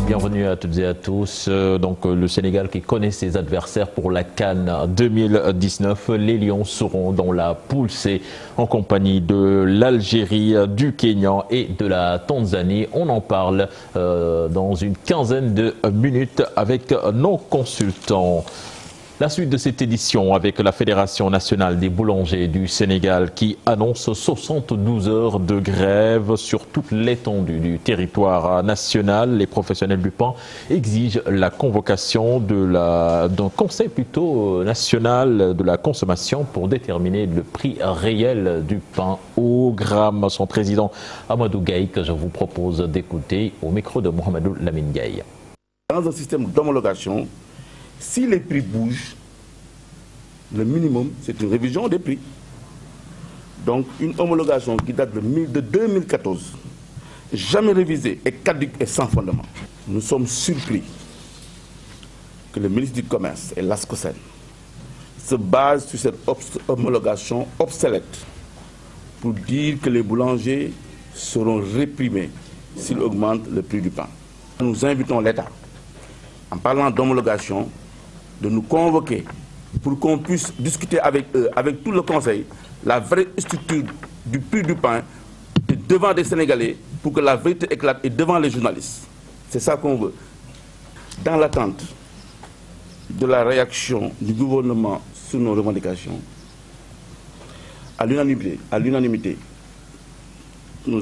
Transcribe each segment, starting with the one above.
Bienvenue à toutes et à tous. Donc le Sénégal qui connaît ses adversaires pour la CAN 2019. Les Lions seront dans la poule C en compagnie de l'Algérie, du Kenya et de la Tanzanie. On en parle dans une quinzaine de minutes avec nos consultants. La suite de cette édition avec la Fédération nationale des boulangers du Sénégal qui annonce 72 heures de grève sur toute l'étendue du territoire national. Les professionnels du pain exigent la convocation d'un conseil plutôt national de la consommation pour déterminer le prix réel du pain au gramme. Son président Amadou Gaye que je vous propose d'écouter au micro de Mohamedou Lamine Gaye. Dans un système d'homologation, si les prix bougent, le minimum, c'est une révision des prix. Donc, une homologation qui date de 2014, jamais révisée, est caduque et sans fondement. Nous sommes surpris que le ministre du Commerce et l'ASCOSEN se basent sur cette homologation obsolète pour dire que les boulangers seront réprimés s'ils augmentent le prix du pain. Nous invitons l'État, en parlant d'homologation, de nous convoquer pour qu'on puisse discuter avec eux, avec tout le Conseil, la vraie structure du prix du pain devant des Sénégalais pour que la vérité éclate et devant les journalistes. C'est ça qu'on veut. Dans l'attente de la réaction du gouvernement sur nos revendications, à l'unanimité, nous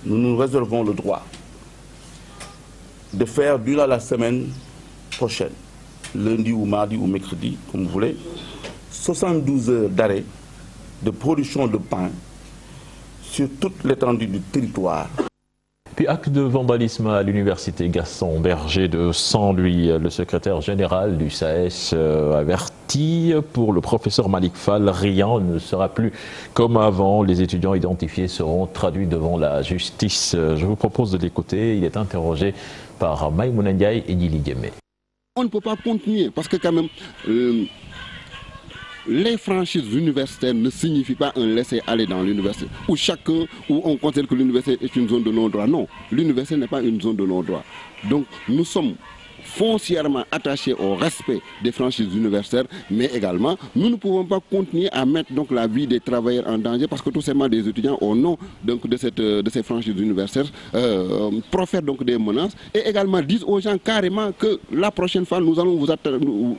nous réservons le droit de faire durant la semaine prochaine, lundi ou mardi ou mercredi, comme vous voulez, 72 heures d'arrêt de production de pain sur toute l'étendue du territoire. Puis acte de vandalisme à l'université Gaston Berger de Saint-Louis. Le secrétaire général du SAES avertit pour le professeur Malik Fall, rien ne sera plus comme avant. Les étudiants identifiés seront traduits devant la justice. Je vous propose de l'écouter. Il est interrogé par Maïmouna Ndiaye et Nili Diémé. On ne peut pas continuer parce que quand même les franchises universitaires ne signifient pas un laisser-aller dans l'université où on considère que l'université est une zone de non-droit. Non, l'université n'est pas une zone de non-droit. Donc nous sommes foncièrement attachés au respect des franchises universitaires, mais également nous ne pouvons pas continuer à mettre donc la vie des travailleurs en danger parce que tout simplement des étudiants au nom donc de ces franchises universitaires profèrent donc des menaces et également disent aux gens carrément que la prochaine fois nous allons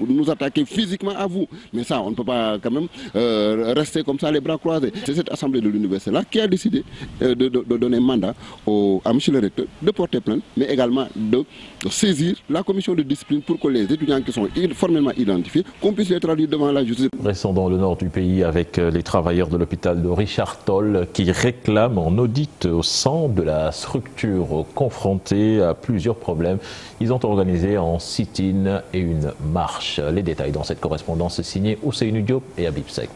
nous attaquer physiquement à vous. Mais ça on ne peut pas quand même rester comme ça les bras croisés. C'est cette assemblée de l'université là qui a décidé de donner mandat à M. le recteur de porter plainte, mais également de saisir la commission de discipline pour que les étudiants qui sont formellement identifiés, qu'on puisse les traduire devant la justice. Restons dans le nord du pays avec les travailleurs de l'hôpital de Richard Toll qui réclament un audit au sein de la structure confrontée à plusieurs problèmes. Ils ont organisé un sit-in et une marche. Les détails dans cette correspondance signée Ousseynou Diop et Habib Sek.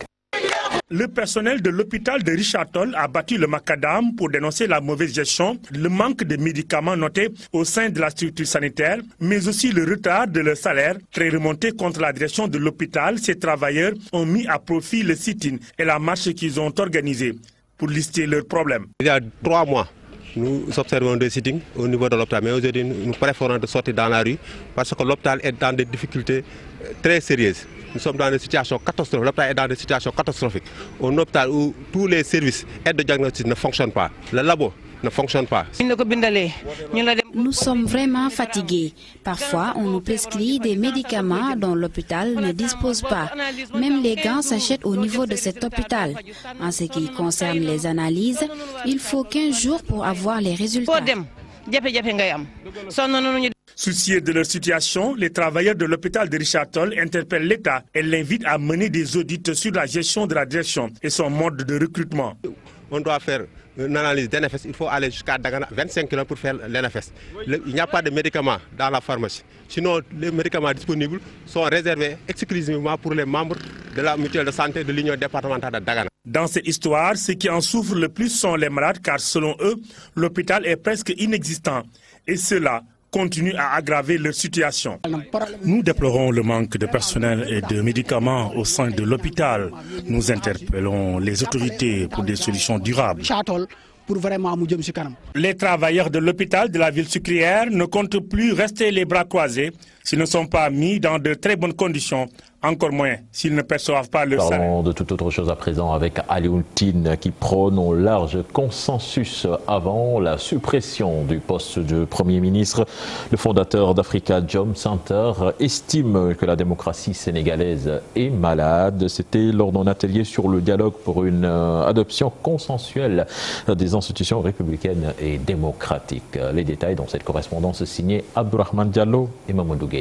Le personnel de l'hôpital de Richard Toll a battu le macadam pour dénoncer la mauvaise gestion, le manque de médicaments notés au sein de la structure sanitaire, mais aussi le retard de leur salaire. Très remonté contre la direction de l'hôpital, ces travailleurs ont mis à profit le sit-in et la marche qu'ils ont organisée pour lister leurs problèmes. Il y a 3 mois, nous observons des sittings au niveau de l'hôpital, mais aujourd'hui nous préférons de sortir dans la rue parce que l'hôpital est dans des difficultés très sérieuses. Nous sommes dans des situations catastrophiques. L'hôpital est dans des situations catastrophiques. Un hôpital où tous les services aide de diagnostic ne fonctionnent pas. Le labo ne fonctionne pas. Nous sommes vraiment fatigués. Parfois, on nous prescrit des médicaments dont l'hôpital ne dispose pas. Même les gants s'achètent au niveau de cet hôpital. En ce qui concerne les analyses, il faut 15 jours pour avoir les résultats. Souciés de leur situation, les travailleurs de l'hôpital de Richard Toll interpellent l'État et l'invitent à mener des audits sur la gestion de la direction et son mode de recrutement. On doit faire une analyse d'NFS, il faut aller jusqu'à 25 km pour faire l'NFS. Il n'y a pas de médicaments dans la pharmacie. Sinon, les médicaments disponibles sont réservés exclusivement pour les membres de la mutuelle de santé de l'Union départementale de Dagana. Dans cette histoire, ceux qui en souffrent le plus sont les malades car selon eux, l'hôpital est presque inexistant. Et cela continue à aggraver leur situation. Nous déplorons le manque de personnel et de médicaments au sein de l'hôpital. Nous interpellons les autorités pour des solutions durables. pour vraiment mu jëm ci kanam. Les travailleurs de l'hôpital de la ville sucrière ne comptent plus rester les bras croisés s'ils ne sont pas mis dans de très bonnes conditions, encore moins s'ils ne perçoivent pas le salaire. Parlons de toute autre chose à présent avec Alioune Tine qui prône un large consensus avant la suppression du poste de Premier ministre. Le fondateur d'Africa Jom Center estime que la démocratie sénégalaise est malade. C'était lors d'un atelier sur le dialogue pour une adoption consensuelle des institutions républicaines et démocratiques. Les détails dans cette correspondance signée Abdourahmane Diallo et Mamadou Gueye.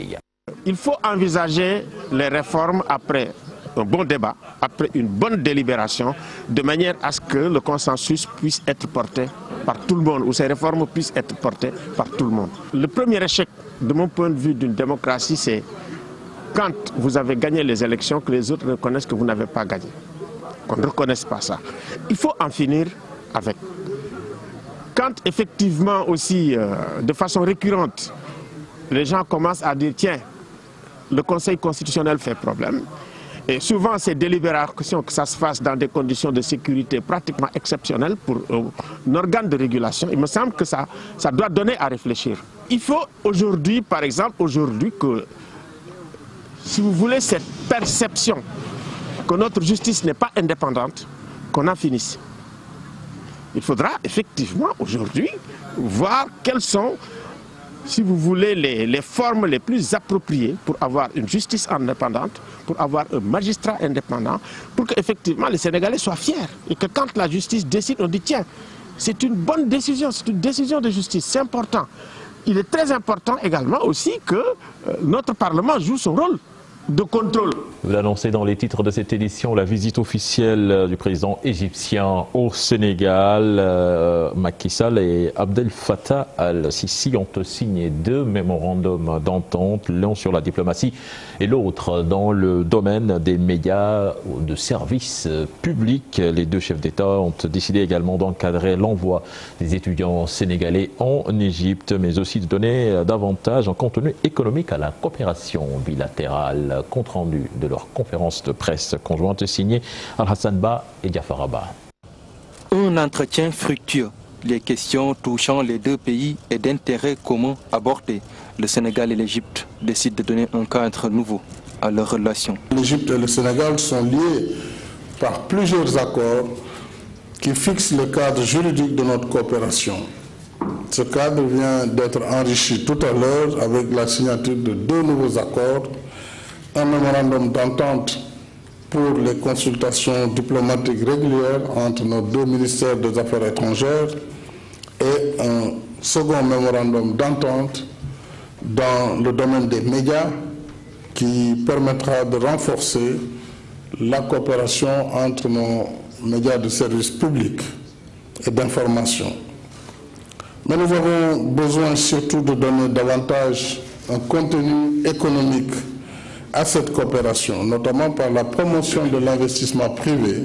Il faut envisager les réformes après un bon débat, après une bonne délibération, de manière à ce que le consensus puisse être porté par tout le monde, ou ces réformes puissent être portées par tout le monde. Le premier échec, de mon point de vue, d'une démocratie, c'est quand vous avez gagné les élections, que les autres reconnaissent que vous n'avez pas gagné, qu'on ne reconnaisse pas ça. Il faut en finir avec. Quand effectivement aussi, de façon récurrente, les gens commencent à dire, tiens, le Conseil constitutionnel fait problème. Et souvent, ces délibérations, que ça se fasse dans des conditions de sécurité pratiquement exceptionnelles pour un organe de régulation, il me semble que ça doit donner à réfléchir. Il faut aujourd'hui, par exemple, que, si vous voulez, cette perception que notre justice n'est pas indépendante, qu'on en finisse. Il faudra effectivement aujourd'hui voir quelles sont, si vous voulez, les formes les plus appropriées pour avoir une justice indépendante, pour avoir un magistrat indépendant, pour qu'effectivement les Sénégalais soient fiers. Et que quand la justice décide, on dit tiens, c'est une bonne décision, c'est une décision de justice, c'est important. Il est très important également aussi que notre Parlement joue son rôle de contrôle. Vous l'annoncez dans les titres de cette édition, la visite officielle du président égyptien au Sénégal. Macky Sall et Abdel Fattah al-Sisi ont signé 2 mémorandums d'entente, l'un sur la diplomatie et l'autre dans le domaine des médias ou de services publics. Les 2 chefs d'État ont décidé également d'encadrer l'envoi des étudiants sénégalais en Égypte, mais aussi de donner davantage en contenu économique à la coopération bilatérale. Compte rendu de leur conférence de presse conjointe signée Al-Hassan Ba et Diafar Abba. Un entretien fructueux. Les questions touchant les 2 pays et d'intérêt commun abordés. Le Sénégal et l'Égypte décident de donner un cadre nouveau à leurs relations. L'Égypte et le Sénégal sont liés par plusieurs accords qui fixent le cadre juridique de notre coopération. Ce cadre vient d'être enrichi tout à l'heure avec la signature de 2 nouveaux accords. Un mémorandum d'entente pour les consultations diplomatiques régulières entre nos 2 ministères des Affaires étrangères et un second mémorandum d'entente dans le domaine des médias qui permettra de renforcer la coopération entre nos médias de service public et d'information. Mais nous avons besoin surtout de donner davantage un contenu économique à cette coopération, notamment par la promotion de l'investissement privé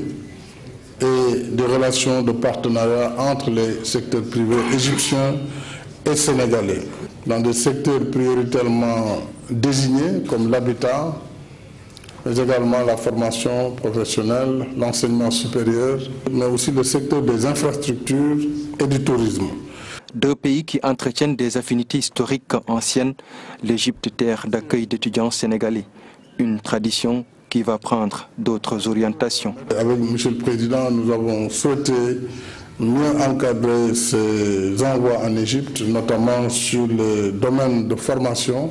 et des relations de partenariat entre les secteurs privés égyptiens et sénégalais, dans des secteurs prioritairement désignés comme l'habitat, mais également la formation professionnelle, l'enseignement supérieur, mais aussi le secteur des infrastructures et du tourisme. 2 pays qui entretiennent des affinités historiques anciennes, l'Égypte, terre d'accueil d'étudiants sénégalais. Une tradition qui va prendre d'autres orientations. Avec M. le Président, nous avons souhaité mieux encadrer ces envois en Égypte, notamment sur le domaine de formation,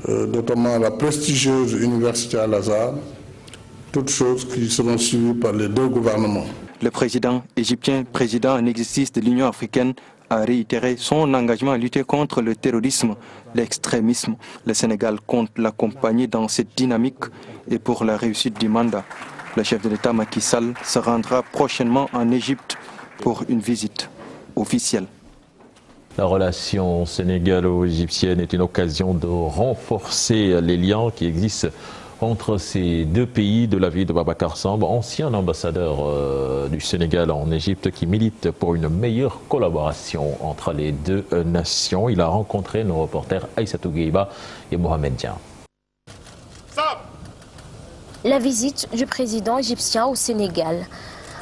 notamment la prestigieuse Université Al-Azhar, toutes choses qui seront suivies par les 2 gouvernements. Le président égyptien, président en exercice de l'Union africaine, a réitéré son engagement à lutter contre le terrorisme, l'extrémisme. Le Sénégal compte l'accompagner dans cette dynamique et pour la réussite du mandat. Le chef de l'État Macky Sall se rendra prochainement en Égypte pour une visite officielle. La relation sénégalo-égyptienne est une occasion de renforcer les liens qui existent entre ces 2 pays, de l'avis de Babacar Samb, ancien ambassadeur du Sénégal en Égypte, qui milite pour une meilleure collaboration entre les 2 nations. Il a rencontré nos reporters Aïssatou Gueiba et Mohamed Dian. La visite du président égyptien au Sénégal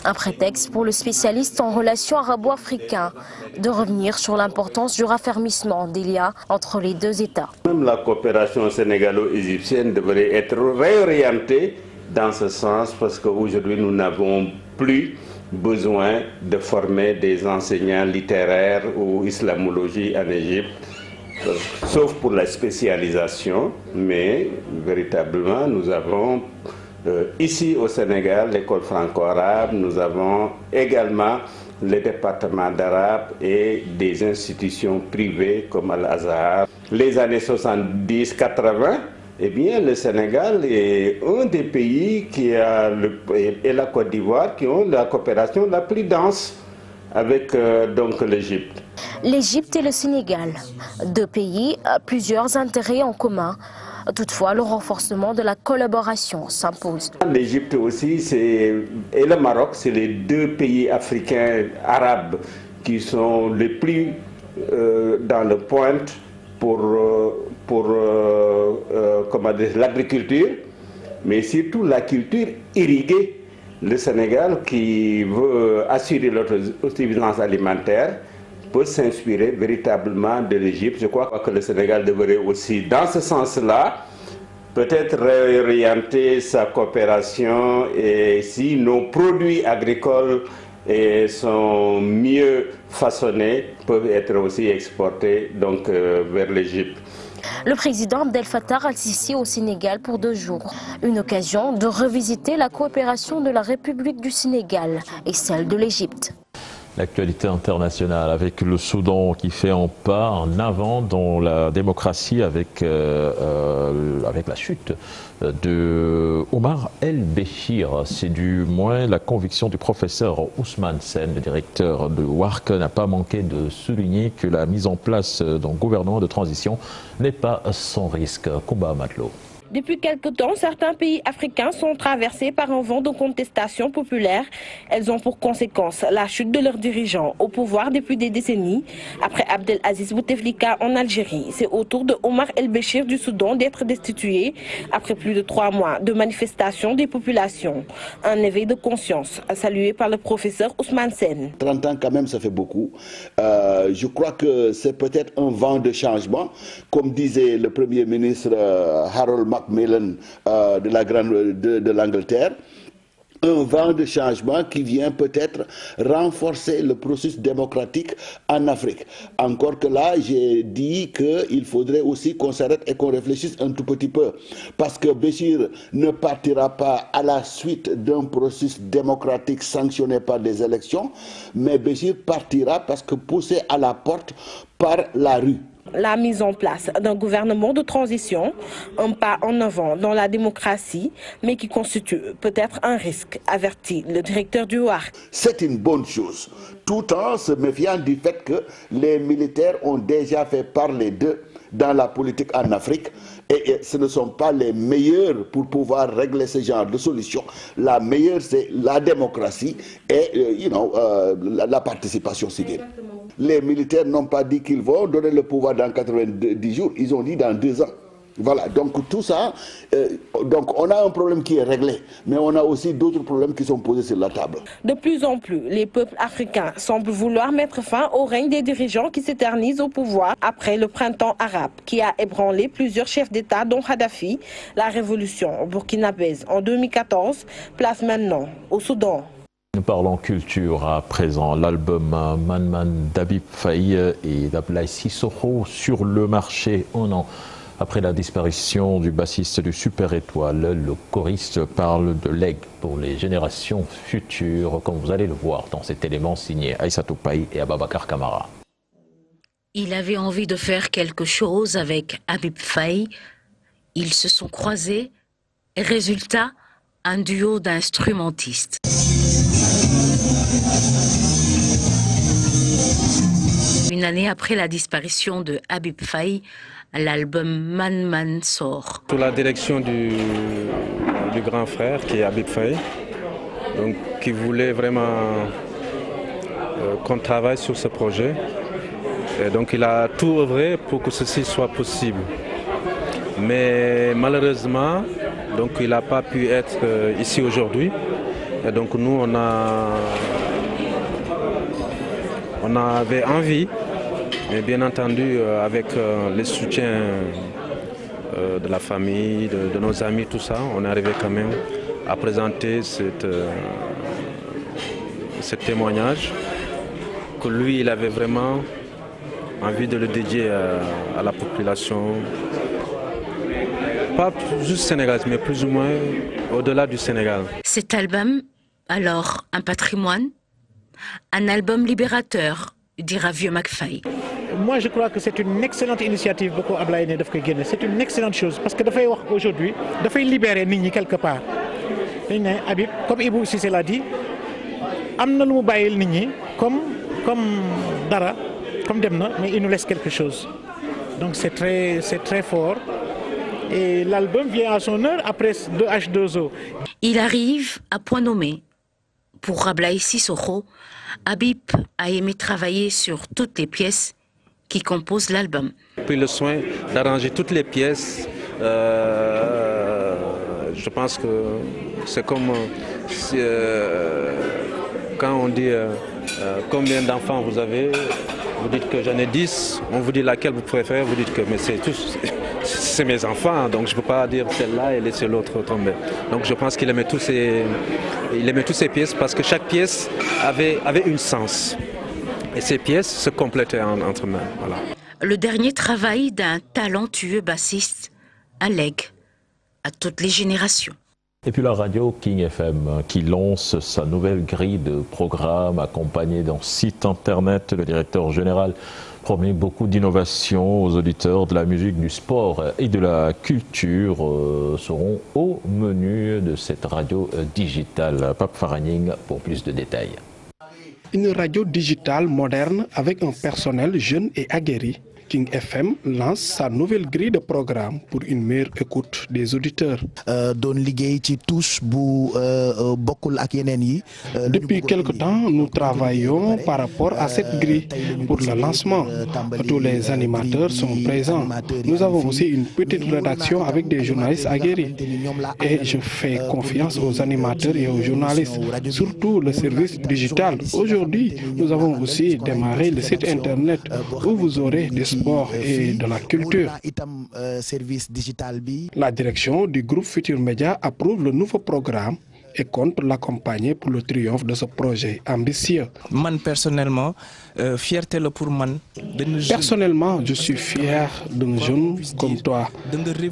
Un prétexte pour le spécialiste en relations arabo-africaines de revenir sur l'importance du raffermissement des liens entre les deux États. Même la coopération sénégalo-égyptienne devrait être réorientée dans ce sens parce qu'aujourd'hui nous n'avons plus besoin de former des enseignants littéraires ou islamologie en Égypte, sauf pour la spécialisation, mais véritablement nous avons ici au Sénégal l'école franco-arabe, nous avons également les départements d'arabe et des institutions privées comme Al-Azhar. Les années 70-80, eh bien, le Sénégal est un des pays qui a et la Côte d'Ivoire qui ont la coopération la plus dense avec donc l'Égypte. L'Égypte et le Sénégal, deux pays, plusieurs intérêts en commun. Toutefois, le renforcement de la collaboration s'impose. L'Égypte aussi et le Maroc, c'est les deux pays africains arabes qui sont les plus dans le pointe pour l'agriculture, mais surtout la culture irriguée. Le Sénégal, qui veut assurer l'autosuffisance alimentaire, peut s'inspirer véritablement de l'Égypte. Je crois que le Sénégal devrait aussi, dans ce sens-là, peut-être réorienter sa coopération et si nos produits agricoles sont mieux façonnés, peuvent être aussi exportés donc, vers l'Égypte. Le président Abdel Fattah al-Sisi au Sénégal pour 2 jours. Une occasion de revisiter la coopération de la République du Sénégal et celle de l'Égypte. L'actualité internationale avec le Soudan qui fait un pas en avant dans la démocratie avec la chute de Omar El-Béchir. C'est du moins la conviction du professeur Ousmane Sène, le directeur de WARC, n'a pas manqué de souligner que la mise en place d'un gouvernement de transition n'est pas sans risque. Combat Matelot. Depuis quelque temps, certains pays africains sont traversés par un vent de contestation populaire. Elles ont pour conséquence la chute de leurs dirigeants au pouvoir depuis des décennies. Après Abdelaziz Bouteflika en Algérie, c'est au tour de Omar El-Béchir du Soudan d'être destitué après plus de 3 mois de manifestations des populations. Un éveil de conscience salué par le professeur Ousmane Sène. 30 ans quand même, ça fait beaucoup. Je crois que c'est peut-être un vent de changement. Comme disait le Premier ministre Harold Macmillan de l'Angleterre, un vent de changement qui vient peut-être renforcer le processus démocratique en Afrique. Encore que là, j'ai dit qu'il faudrait aussi qu'on s'arrête et qu'on réfléchisse un tout petit peu. Parce que Béchir ne partira pas à la suite d'un processus démocratique sanctionné par des élections, mais Béchir partira parce que poussé à la porte par la rue. La mise en place d'un gouvernement de transition, un pas en avant dans la démocratie, mais qui constitue peut-être un risque, avertit le directeur du WARC. C'est une bonne chose, tout en se méfiant du fait que les militaires ont déjà fait parler d'eux dans la politique en Afrique et ce ne sont pas les meilleurs pour pouvoir régler ce genre de solution. La meilleure, c'est la démocratie et la participation civile. Exactement. Les militaires n'ont pas dit qu'ils vont donner le pouvoir dans 90 jours, ils ont dit dans 2 ans. Voilà, donc tout ça, donc on a un problème qui est réglé, mais on a aussi d'autres problèmes qui sont posés sur la table. De plus en plus, les peuples africains semblent vouloir mettre fin au règne des dirigeants qui s'éternisent au pouvoir après le printemps arabe, qui a ébranlé plusieurs chefs d'État, dont Kadhafi. La révolution burkinabèse en 2014 place maintenant au Soudan. Nous parlons culture à présent. L'album Man Man d'Habib Faye et d'Ablaye Sissoko sur le marché 1 an. Après la disparition du bassiste du Super Étoile, le choriste parle de legs pour les générations futures, comme vous allez le voir dans cet élément signé Aïssatou Paye et Ababakar Kamara. Il avait envie de faire quelque chose avec Habib Faye. Ils se sont croisés. Résultat, un duo d'instrumentistes. Une année après la disparition de Habib Faye, l'album Man Man sort. Sous la direction du grand frère qui est Habib Faye, donc, qui voulait vraiment qu'on travaille sur ce projet. Et donc il a tout œuvré pour que ceci soit possible. Mais malheureusement, donc, il n'a pas pu être ici aujourd'hui. Et donc nous, on avait envie, mais bien entendu avec le soutien de la famille, de nos amis, tout ça, on est arrivé quand même à présenter ce témoignage que lui, il avait vraiment envie de le dédier à la population, pas juste sénégalaise, mais plus ou moins au-delà du Sénégal. Cet album, alors un patrimoine, un album libérateur, dira Vieux McFay. Moi, je crois que c'est une excellente initiative. C'est une excellente chose parce que aujourd'hui, il faut libérer Nini quelque part. Comme Ibou Cissé l'a dit, comme Dara, comme Demna, mais il nous laisse quelque chose. Donc c'est très fort. Et l'album vient à son heure après H2O. Il arrive à point nommé. Pour Ablaye Sissoko, Habib a aimé travailler sur toutes les pièces qui composent l'album. Puis le soin d'arranger toutes les pièces, je pense que c'est comme quand on dit combien d'enfants vous avez, vous dites que j'en ai 10, on vous dit laquelle vous préférez, vous dites que mais c'est tous, c'est mes enfants, donc je ne peux pas dire celle-là et laisser l'autre tomber. Donc je pense qu'il aimait tous ces pièces parce que chaque pièce avait une sens. Et ces pièces se complétaient entre eux. Voilà. Le dernier travail d'un talentueux bassiste, un legs à toutes les générations. Et puis la radio King FM qui lance sa nouvelle grille de programmes accompagnée d'un site internet. Le directeur général promet beaucoup d'innovations aux auditeurs de la musique, du sport et de la culture seront au menu de cette radio digitale. Pape Faraning pour plus de détails. Une radio digitale moderne avec un personnel jeune et aguerri. King FM lance sa nouvelle grille de programme pour une meilleure écoute des auditeurs. Depuis quelque temps, nous travaillons par rapport à cette grille pour le lancement. Tous les animateurs sont présents. Nous avons aussi une petite rédaction avec des journalistes aguerris. Et je fais confiance aux animateurs et aux journalistes, surtout le service digital. Aujourd'hui, nous avons aussi démarré le site internet où vous aurez des sport et de la culture. La direction du groupe Futur Média approuve le nouveau programme et compte l'accompagner pour le triomphe de ce projet ambitieux. Personnellement, je suis fier d'un jeune comme toi,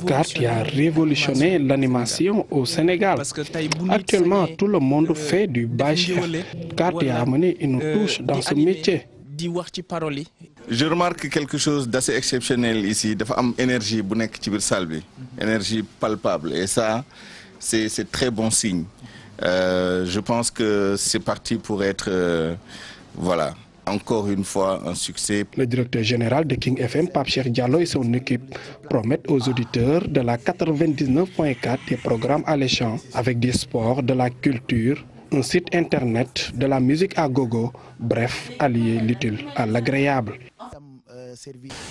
car tu as révolutionné l'animation au Sénégal. Actuellement, tout le monde fait du bachir, car tu as amené une touche dans ce métier. Je remarque quelque chose d'assez exceptionnel ici. Il y a une énergie énergie palpable. Et ça, c'est très bon signe. Je pense que c'est parti pour être, voilà, encore une fois, un succès. Le directeur général de King FM, Pape Cheikh Diallo et son équipe promettent aux auditeurs de la 99.4 des programmes alléchants avec des sports, de la culture, un site internet, de la musique à gogo, bref, allier l'utile à l'agréable.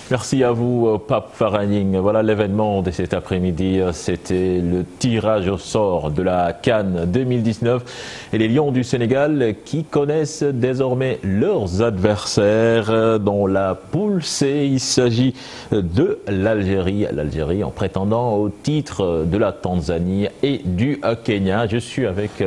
Merci à vous, Pape Faraning. Voilà l'événement de cet après-midi. C'était le tirage au sort de la CAN 2019 et les Lions du Sénégal qui connaissent désormais leurs adversaires dans la poule C. Il s'agit de l'Algérie. L'Algérie en prétendant au titre de la Tanzanie et du Kenya. Je suis avec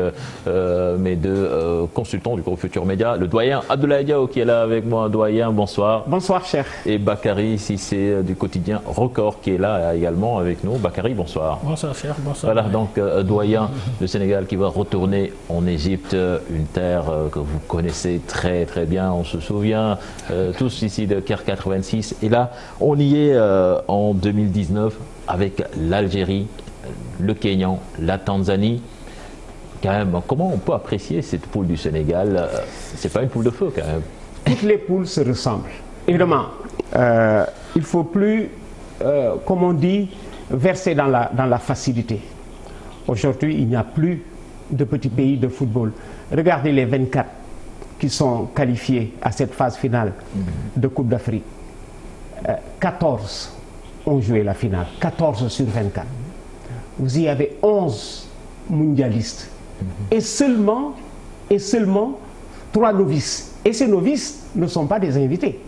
mes deux consultants du groupe Futur Média. Le doyen Abdoulaye Diaw qui est là avec moi. Doyen, bonsoir. Bonsoir, cher. Et Bakary Cissé du quotidien Record qui est là également avec nous. Bakary, bonsoir. Bonsoir, cher. Bonsoir. Voilà, donc doyen du Sénégal qui va retourner en Égypte, une terre que vous connaissez très très bien. On se souvient tous ici de Caire 86. Et là, on y est en 2019 avec l'Algérie, le Kenya, la Tanzanie. Quand même, comment on peut apprécier cette poule du Sénégal? C'est pas une poule de feu quand même. Toutes les poules se ressemblent. Évidemment, il ne faut plus, comme on dit, verser dans la facilité. Aujourd'hui, il n'y a plus de petits pays de football. Regardez les 24 qui sont qualifiés à cette phase finale de Coupe d'Afrique. 14 ont joué la finale, 14 sur 24. Vous y avez 11 mondialistes et seulement 3 novices. Et ces novices ne sont pas des invités.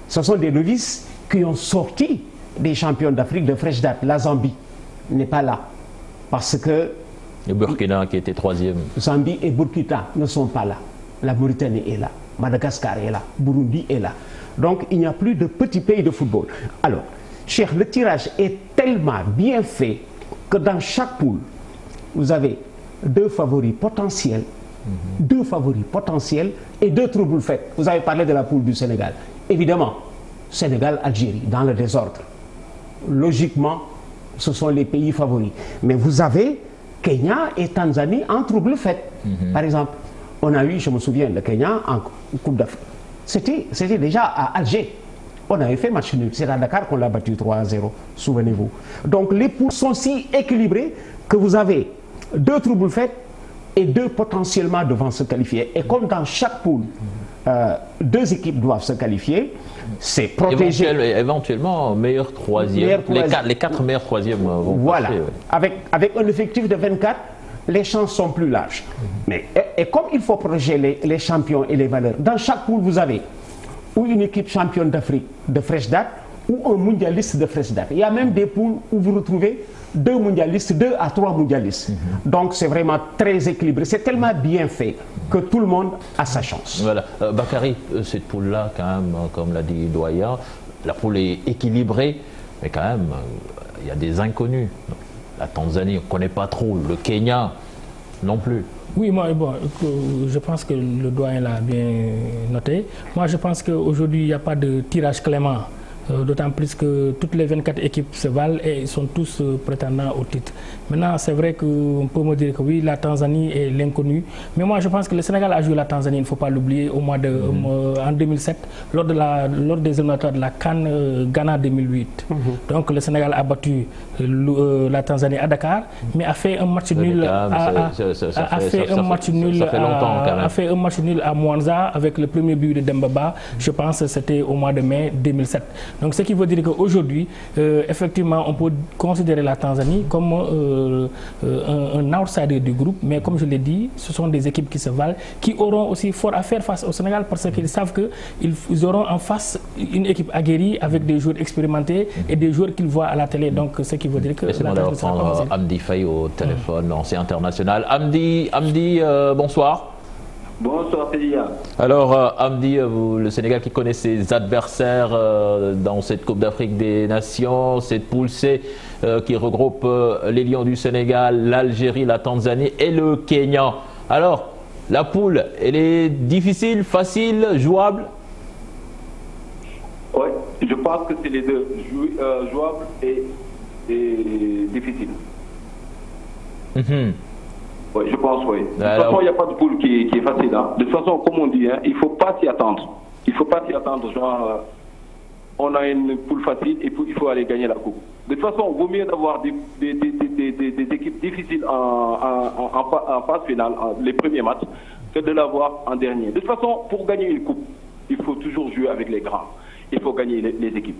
Ce sont des novices qui ont sorti des champions d'Afrique de fraîche date. La Zambie n'est pas là. Parce que... Le Burkina qui était 3e. Zambie et Burkina ne sont pas là. La Mauritanie est là. Madagascar est là. Burundi est là. Donc il n'y a plus de petits pays de football. Alors, cher, le tirage est tellement bien fait que dans chaque poule, vous avez 2 favoris potentiels, 2 favoris potentiels et 2 troubles faits. Vous avez parlé de la poule du Sénégal. Évidemment, Sénégal-Algérie, dans le désordre. Logiquement, ce sont les pays favoris. Mais vous avez Kenya et Tanzanie en trouble fait. Par exemple, on a eu, je me souviens, le Kenya en Coupe d'Afrique. C'était déjà à Alger. On avait fait match nul. C'est à Dakar qu'on l'a battu 3-0, souvenez-vous. Donc les poules sont si équilibrées que vous avez 2 troubles faits et 2 potentiellement devant se qualifier. Et comme dans chaque poule, 2 équipes doivent se qualifier, c'est protégé. Éventuellement, meilleur 3e. Les 4 meilleurs 3e vont voilà. passer, ouais. Avec un effectif de 24, les chances sont plus larges. Mais, et comme il faut protéger les champions et les valeurs, dans chaque poule, vous avez ou une équipe championne d'Afrique de fraîche date ou un mondialiste de fraîche date. Il y a même des poules où vous retrouvez 2 mondialistes, 2 à 3 mondialistes. Donc c'est vraiment très équilibré. C'est tellement bien fait que tout le monde a sa chance. Voilà. Bakary, cette poule-là, quand même, comme l'a dit Doyen, la poule est équilibrée, mais quand même, il y a des inconnus. La Tanzanie, on ne connaît pas trop. Le Kenya, non plus. Oui, moi, bon, je pense que le doyen l'a bien noté. Moi, je pense qu'aujourd'hui, il n'y a pas de tirage clément. D'autant plus que toutes les 24 équipes se valent et ils sont tous prétendants au titre. Maintenant, c'est vrai qu'on peut me dire que oui, la Tanzanie est l'inconnu. Mais moi, je pense que le Sénégal a joué la Tanzanie, il ne faut pas l'oublier, au mois de, en 2007, lors des éliminatoires de la CAN Ghana 2008. Donc, le Sénégal a battu la Tanzanie à Dakar, mais a fait un match nul a fait un match nul à Mwanza avec le premier but de Dembaba. Je pense que c'était au mois de mai 2007. Donc, ce qui veut dire qu'aujourd'hui, effectivement, on peut considérer la Tanzanie comme un outsider du groupe, mais comme je l'ai dit, ce sont des équipes qui se valent, qui auront aussi fort à faire face au Sénégal parce qu'ils savent qu'ils auront en face une équipe aguerrie avec des joueurs expérimentés et des joueurs qu'ils voient à la télé. Donc, ce qui veut dire que... Laissez-moi d'abord prendre Amdi Faye au téléphone, ancien international. Amdi, bonsoir. Bonsoir Félia. Alors Amdi, le Sénégal qui connaît ses adversaires dans cette Coupe d'Afrique des Nations, cette poule C qui regroupe les Lions du Sénégal, l'Algérie, la Tanzanie et le Kenya. Alors, la poule, elle est difficile, facile, jouable? Oui, je pense que c'est les deux, jouable et difficile. Oui, je pense, oui. De toute façon, il n'y a pas de poule qui est facile. Hein. De toute façon, comme on dit, hein, il ne faut pas s'y attendre. Il ne faut pas s'y attendre. Genre, on a une poule facile et puis il faut aller gagner la coupe. De toute façon, il vaut mieux d'avoir des équipes difficiles en phase finale, les premiers matchs, que de l'avoir en dernier. De toute façon, pour gagner une coupe, il faut toujours jouer avec les grands. Il faut gagner les équipes.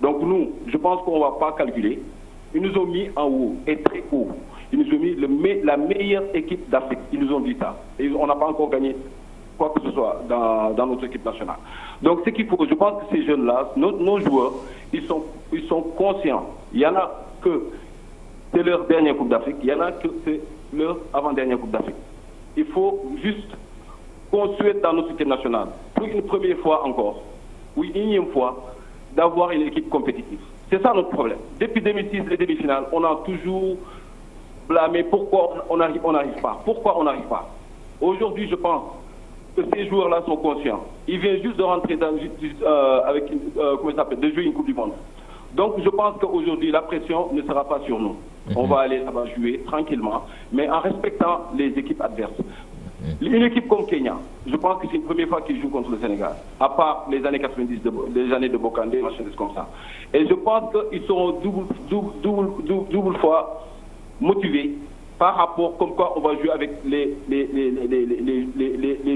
Donc nous, je pense qu'on ne va pas calculer. Ils nous ont mis en haut et très haut. Ils nous ont mis la meilleure équipe d'Afrique. Ils nous ont dit ça. Et on n'a pas encore gagné quoi que ce soit dans notre équipe nationale. Donc ce qu'il faut, je pense que ces jeunes-là, nos joueurs, ils sont conscients. Il y en a que c'est leur dernière Coupe d'Afrique, il y en a que c'est leur avant-dernière Coupe d'Afrique. Il faut juste qu'on souhaite dans notre équipe nationale, pour une première fois encore, ou une énième fois, d'avoir une équipe compétitive. C'est ça notre problème. Depuis 2006, les demi-finales, on a toujours blâmé pourquoi on n'arrive pas. Pourquoi on n'arrive pas? Aujourd'hui, je pense que ces joueurs-là sont conscients. Ils viennent juste de rentrer avec, comment ça s'appelle, de jouer une Coupe du Monde. Donc, je pense qu'aujourd'hui, la pression ne sera pas sur nous. On va aller là-bas jouer tranquillement, mais en respectant les équipes adverses. Une équipe comme Kenya, je pense que c'est une première fois qu'ils jouent contre le Sénégal, à part les années 90, les années de Bokandé, machin, comme ça. Et je pense qu'ils seront double fois motivés par rapport comme quoi on va jouer avec les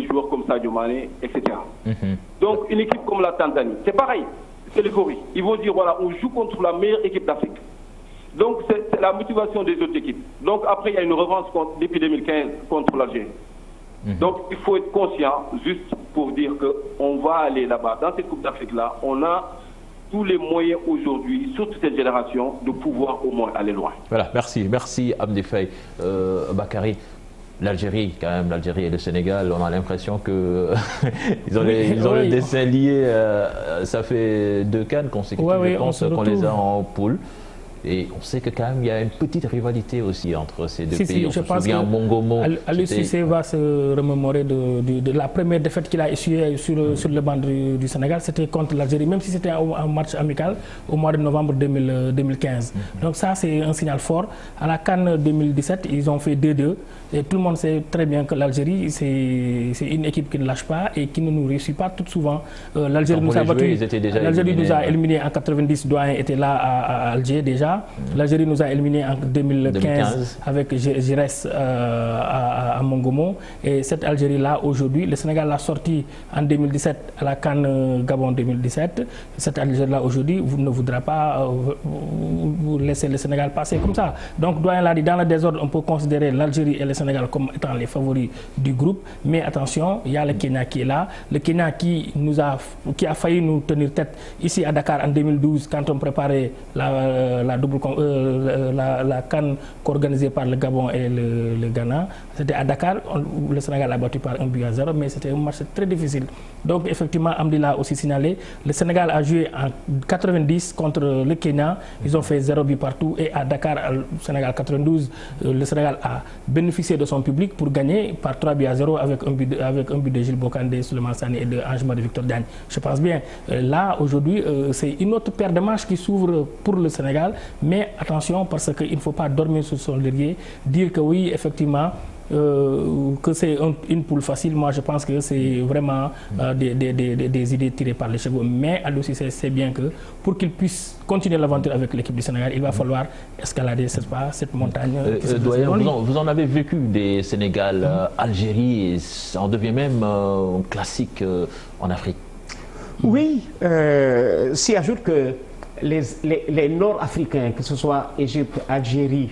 joueurs comme Sadio Mané, etc. Donc une équipe comme la Tanzanie, c'est pareil, c'est l'euphorie. Ils vont dire voilà, on joue contre la meilleure équipe d'Afrique. Donc c'est la motivation des autres équipes. Donc après, il y a une revanche depuis 2015 contre l'Algérie. Donc il faut être conscient, juste pour dire qu'on va aller là-bas. Dans cette Coupe d'Afrique-là, on a tous les moyens aujourd'hui, surtout cette génération, de pouvoir au moins aller loin. Voilà, merci Amdi Faye. Bakary, l'Algérie, quand même, l'Algérie et le Sénégal, on a l'impression que ils ont le dessin lié. Ça fait 2 CAN consécutifs, je pense, qu'on les a en poule. Et on sait que quand même il y a une petite rivalité aussi entre ces deux pays. On se souvient Mongomo. Aliou Cissé va se remémorer de la première défaite qu'il a essuyée sur le banc du Sénégal. C'était contre l'Algérie, même si c'était un match amical au mois de novembre 2015. Donc ça, c'est un signal fort. À la CAN 2017, ils ont fait 2-2. Et tout le monde sait très bien que l'Algérie, c'est une équipe qui ne lâche pas et qui ne nous réussit pas tout souvent. L'Algérie nous a battus. L'Algérie nous a éliminés en 90. Doyen était là à Alger déjà. L'Algérie nous a éliminés en 2015 avec Giresse à Mongomo. Et cette Algérie-là, aujourd'hui, le Sénégal l'a sorti en 2017 à la CAN Gabon 2017. Cette Algérie-là, aujourd'hui, ne voudra pas vous laisser le Sénégal passer comme ça. Donc, Doyen l'a dit, dans le désordre, on peut considérer l'Algérie et le Sénégal comme étant les favoris du groupe. Mais attention, il y a le Kenya qui est là. Le Kenya qui a failli nous tenir tête ici à Dakar en 2012 quand on préparait la CAN organisée par le Gabon et le Ghana. C'était à Dakar, le Sénégal a battu par 1-0, mais c'était un match très difficile. Donc effectivement, Amdi l'a aussi signalé, le Sénégal a joué en 90 contre le Kenya, ils ont fait 0 but partout, et à Dakar, au Sénégal 92, le Sénégal a bénéficié de son public pour gagner par 3-0 avec un but de Gilles Bokandé, Souleymane Sani et de Ange-Marie Victor Diagne. Je pense bien, là aujourd'hui, c'est une autre paire de matchs qui s'ouvre pour le Sénégal. Mais attention, parce qu'il ne faut pas dormir sur son laurier, dire que oui, effectivement, que c'est une poule facile. Moi, je pense que c'est vraiment des idées tirées par les cheveux. Mais Aliou Cissé sait bien que pour qu'il puisse continuer l'aventure avec l'équipe du Sénégal, il va falloir escalader cette montagne. Doyen, vous en avez vécu des Sénégal, Algérie, et ça en devient même un classique en Afrique. Oui, s'y ajoute que les Nord-Africains, que ce soit Égypte, Algérie,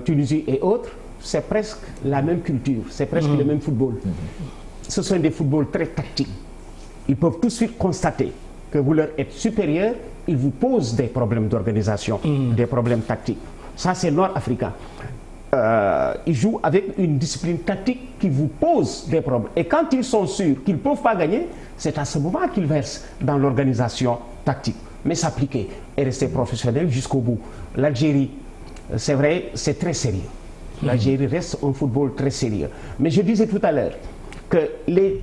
Tunisie et autres, c'est presque la même culture, c'est presque le même football. Ce sont des footballs très tactiques. Ils peuvent tout de suite constater que vous leur êtes supérieur, ils vous posent des problèmes d'organisation, des problèmes tactiques. Ça, c'est nord-africain. Ils jouent avec une discipline tactique qui vous pose des problèmes. Et quand ils sont sûrs qu'ils ne peuvent pas gagner, c'est à ce moment qu'ils versent dans l'organisation tactique. Mais s'appliquer et rester professionnel jusqu'au bout. L'Algérie, c'est vrai, c'est très sérieux. L'Algérie reste un football très sérieux. Mais je disais tout à l'heure que les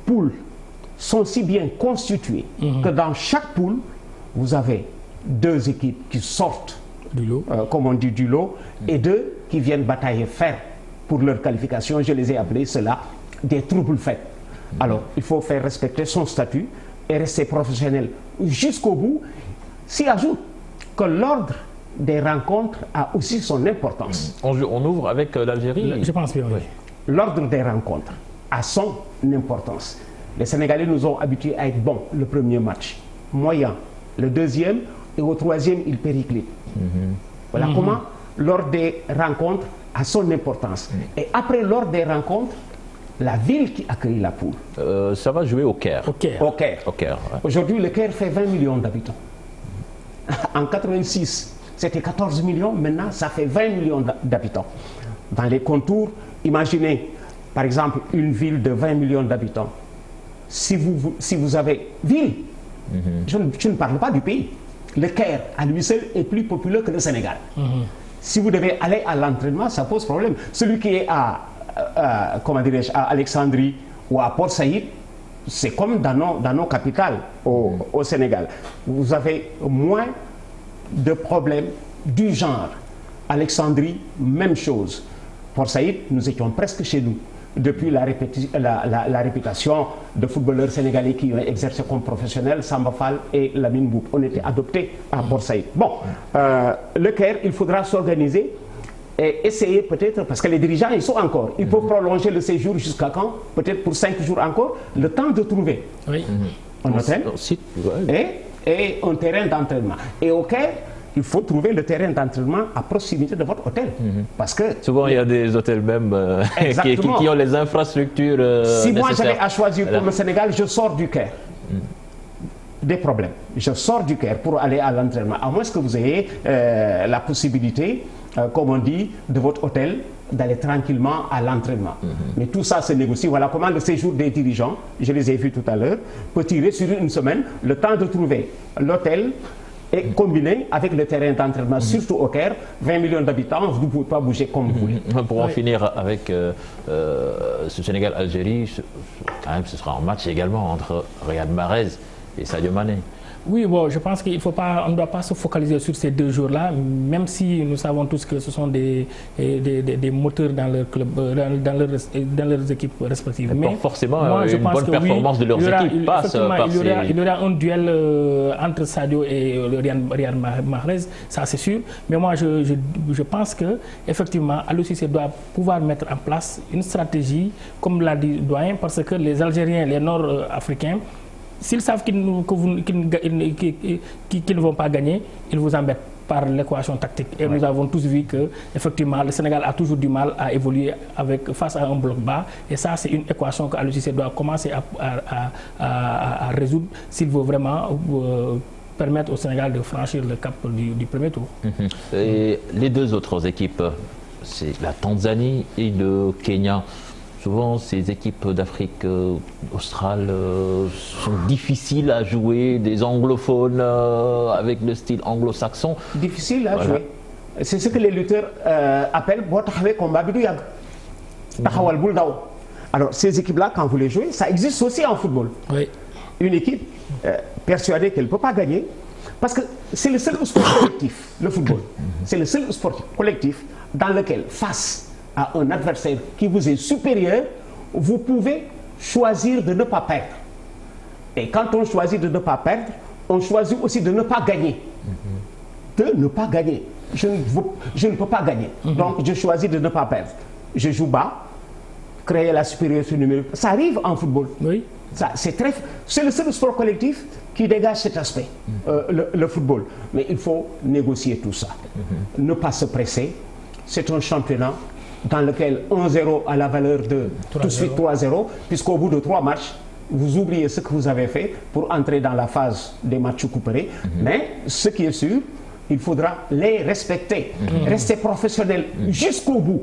poules sont si bien constituées que dans chaque poule, vous avez 2 équipes qui sortent du lot, comme on dit, du lot, et 2 qui viennent batailler fer pour leur qualification. Je les ai appelés cela des troubles faits. Alors, il faut faire respecter son statut et rester professionnel jusqu'au bout. S'y ajoute que l'ordre des rencontres a aussi son importance. On ouvre avec l'Algérie? Je pense bien, oui. L'ordre des rencontres a son importance. Les Sénégalais nous ont habitués à être bons le premier match, moyen le deuxième, et au troisième, ils périclitent. Voilà comment l'ordre des rencontres a son importance. Et après l'ordre des rencontres, la ville qui accueille la poule. Ça va jouer au Caire. Au Caire. Ouais. Aujourd'hui, le Caire fait 20 millions d'habitants. En 86, c'était 14 millions. Maintenant, ça fait 20 millions d'habitants. Dans les contours, imaginez, par exemple, une ville de 20 millions d'habitants. Si vous avez ville, je ne parle pas du pays. Le Caire, à lui seul, est plus populaire que le Sénégal. Si vous devez aller à l'entraînement, ça pose problème. Celui qui est à Alexandrie ou à Port Saïd, c'est comme dans nos capitales au Sénégal. Vous avez moins de problèmes du genre. Alexandrie, même chose. Port Saïd, nous étions presque chez nous. Depuis la réputation de footballeurs sénégalais qui ont exercé comme professionnels, Samba Fall et Lamine Boub. On était adoptés à Port Saïd. Bon, le Caire, il faudra s'organiser et essayer peut-être, parce que les dirigeants, ils sont encore. Ils peuvent prolonger le séjour jusqu'à quand? Peut-être pour 5 jours encore, le temps de trouver un hôtel et un terrain d'entraînement. Et au Caire, il faut trouver le terrain d'entraînement à proximité de votre hôtel. Parce que souvent, il y a des hôtels même qui ont les infrastructures si moi nécessaires. j'avais à choisir pour le Sénégal, je sors du Caire. Des problèmes. Je sors du Caire pour aller à l'entraînement. À moins que vous ayez la possibilité, comme on dit, de votre hôtel, d'aller tranquillement à l'entraînement. Mais tout ça se négocie. Voilà comment le séjour des dirigeants, je les ai vus tout à l'heure, peut tirer sur une semaine le temps de trouver l'hôtel et combiné avec le terrain d'entraînement, surtout au Caire, 20 millions d'habitants, vous ne pouvez pas bouger comme vous voulez. Pour en finir avec ce Sénégal-Algérie, quand même ce sera un match également entre Riyad Mahrez et Sadio Mané. Oui, bon, je pense qu'il faut pas, on ne doit pas se focaliser sur ces 2 jours-là, même si nous savons tous que ce sont des moteurs dans leur club, dans leurs équipes respectives. Mais forcément, moi, une bonne performance de leurs équipes passe par il y aura un duel entre Sadio et Riyad Mahrez, ça c'est sûr. Mais moi, je pense que effectivement, Aliou Cissé doit pouvoir mettre en place une stratégie, comme l'a dit Doyen, parce que les Algériens, les Nord-Africains, s'ils savent qu'ils ne vont pas gagner, ils vous embêtent par l'équation tactique. Et nous avons tous vu que effectivement, le Sénégal a toujours du mal à évoluer face à un bloc bas. Et ça, c'est une équation que Aliou Cissé doit commencer à résoudre s'il veut vraiment permettre au Sénégal de franchir le cap du premier tour. Et les 2 autres équipes, c'est la Tanzanie et le Kenya. Souvent, ces équipes d'Afrique australe sont difficiles à jouer, des anglophones avec le style anglo-saxon. Difficile à jouer. C'est ce que les lutteurs appellent combat bidouyak. Alors, ces équipes-là, quand vous les jouez, ça existe aussi en football. Oui. Une équipe persuadée qu'elle ne peut pas gagner, parce que c'est le seul sport collectif, le football. C'est le seul sport collectif dans lequel, face à un adversaire qui vous est supérieur, vous pouvez choisir de ne pas perdre. Et quand on choisit de ne pas perdre, on choisit aussi de ne pas gagner. De ne pas gagner. Je ne peux pas gagner. Donc je choisis de ne pas perdre. Je joue bas, créer la supériorité numérique. Ça arrive en football. Oui. C'est le seul sport collectif qui dégage cet aspect, le football. Mais il faut négocier tout ça. Ne pas se presser. C'est un championnat dans lequel 1-0 a la valeur de tout de suite 3-0, puisqu'au bout de 3 matchs, vous oubliez ce que vous avez fait pour entrer dans la phase des matchs couperés. Mais ce qui est sûr, il faudra les respecter. Rester professionnel jusqu'au bout,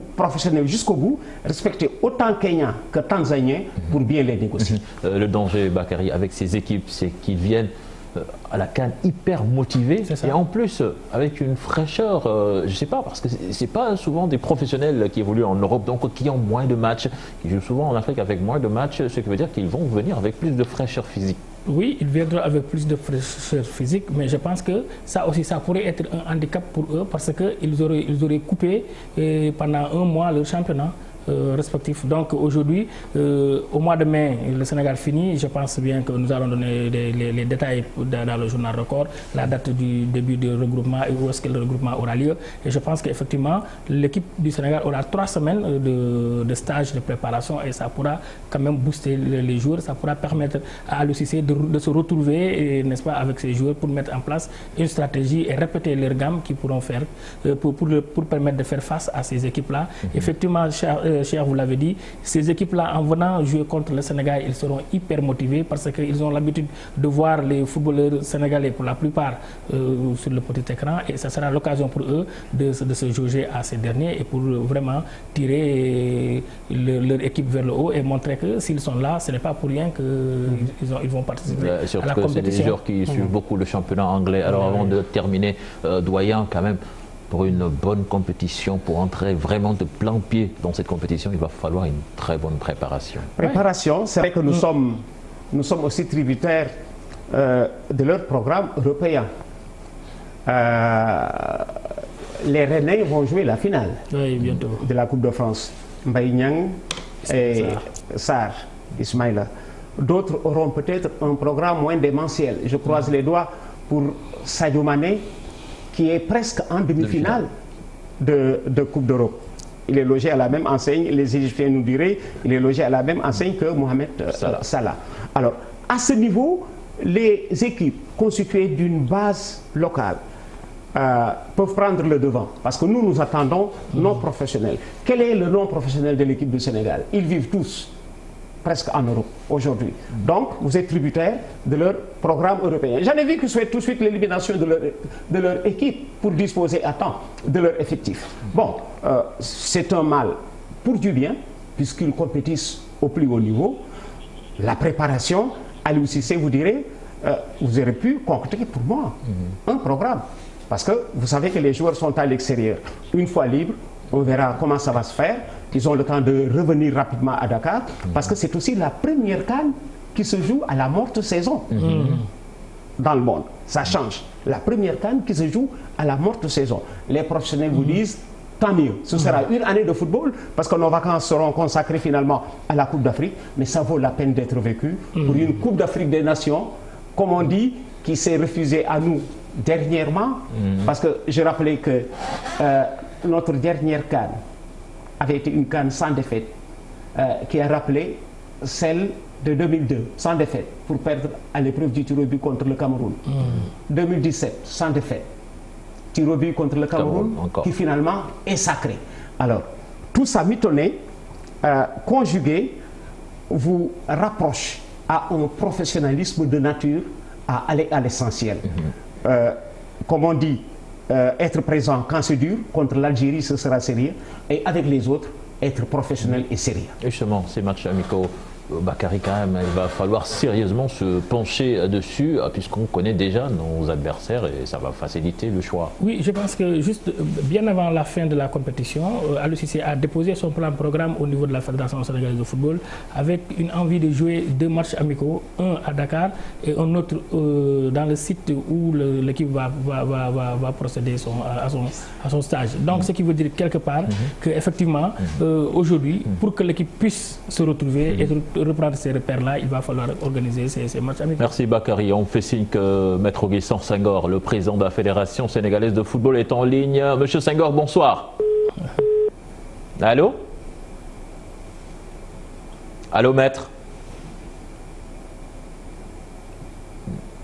respecter autant Kenyans que Tanzaniens pour bien les négocier. Le danger, Bakary, avec ces équipes, c'est qu'ils viennent à la CAN hyper motivés et en plus avec une fraîcheur, je ne sais pas, parce que c'est pas souvent des professionnels qui évoluent en Europe, donc qui ont moins de matchs, qui jouent souvent en Afrique avec moins de matchs, ce qui veut dire qu'ils vont venir avec plus de fraîcheur physique. Oui, ils viendront avec plus de fraîcheur physique, mais je pense que ça aussi, ça pourrait être un handicap pour eux parce qu'ils auraient coupé pendant 1 mois leur championnat. Respectifs. Donc aujourd'hui, au mois de mai, le Sénégal finit. Je pense bien que nous allons donner les détails dans le journal Record, la date du début du regroupement et où est-ce que le regroupement aura lieu. Et je pense qu'effectivement, l'équipe du Sénégal aura 3 semaines de stage de préparation et ça pourra quand même booster les joueurs. Ça pourra permettre à Aliou Cissé de se retrouver, n'est-ce pas, avec ses joueurs pour mettre en place une stratégie et répéter leur gamme qu'ils pourront faire pour permettre de faire face à ces équipes-là. Effectivement, Cher, vous l'avez dit, ces équipes-là, en venant jouer contre le Sénégal, ils seront hyper motivés parce qu'ils ont l'habitude de voir les footballeurs sénégalais pour la plupart sur le petit écran et ça sera l'occasion pour eux de se jauger à ces derniers et pour vraiment tirer leur équipe vers le haut et montrer que s'ils sont là, ce n'est pas pour rien qu'ils vont participer à la compétition. C'est des joueurs qui suivent beaucoup le championnat anglais. Alors avant de terminer, Doyen, quand même, pour une bonne compétition, pour entrer vraiment de plein pied dans cette compétition, il va falloir une très bonne préparation. Préparation, c'est vrai que nous sommes aussi tributaires de leur programme européen. Les Rennais vont jouer la finale de la Coupe de France. Mbaye Niang et Sarr, Ismaïla. D'autres auront peut-être un programme moins démentiel. Je croise les doigts pour Sadio Mané, qui est presque en demi-finale de Coupe d'Europe. Il est logé à la même enseigne, les Égyptiens nous diraient, il est logé à la même enseigne que Mohamed Salah. Alors, à ce niveau, les équipes constituées d'une base locale, peuvent prendre le devant. Parce que nous attendons non professionnels. Quel est le non professionnel de l'équipe du Sénégal? Ils vivent tous presque en Europe aujourd'hui. Donc, vous êtes tributaire de leur programme européen. J'en ai vu qui souhaitent tout de suite l'élimination de leur équipe pour disposer à temps de leur effectif. Bon, c'est un mal pour du bien, puisqu'ils compétissent au plus haut niveau. La préparation, Aliou Cissé vous direz, vous aurez pu concocter pour moi un programme. Parce que vous savez que les joueurs sont à l'extérieur. Une fois libres, on verra comment ça va se faire. Ils ont le temps de revenir rapidement à Dakar, parce que c'est aussi la première CAN qui se joue à la morte saison dans le monde. Ça change. La première CAN qui se joue à la morte saison. Les professionnels vous disent, tant mieux, ce sera une année de football, parce que nos vacances seront consacrées finalement à la Coupe d'Afrique, mais ça vaut la peine d'être vécu pour une Coupe d'Afrique des Nations, comme on dit, qui s'est refusée à nous dernièrement, parce que je rappelais que notre dernière CAN avait été une CAN sans défaite, qui a rappelé celle de 2002, sans défaite, pour perdre à l'épreuve du tir au but contre le Cameroun. 2017, sans défaite, tir au but contre le Cameroun, qui finalement est sacré. Alors, tout ça mitonné, conjugué, vous rapproche à un professionnalisme de nature à aller à l'essentiel. Comme on dit, être présent quand c'est dur, contre l'Algérie ce sera sérieux, et avec les autres, être professionnel et sérieux. Et justement, ces matchs amicaux, Bakary, quand même, il va falloir sérieusement se pencher dessus, puisqu'on connaît déjà nos adversaires et ça va faciliter le choix. Oui, je pense que juste bien avant la fin de la compétition, Aliou Cissé a déposé son plan de programme au niveau de la Fédération sénégalaise de football avec une envie de jouer 2 matchs amicaux, un à Dakar et un autre dans le site où l'équipe va procéder à son stage. Donc, ce qui veut dire quelque part qu'effectivement, aujourd'hui, pour que l'équipe puisse se retrouver et reprendre ces repères-là, il va falloir organiser ces matchs amicaux. Merci Bakary. On fait signe que Maître Augustin Senghor, le président de la Fédération sénégalaise de football, est en ligne. Monsieur Senghor, bonsoir. Allô? Allô, maître?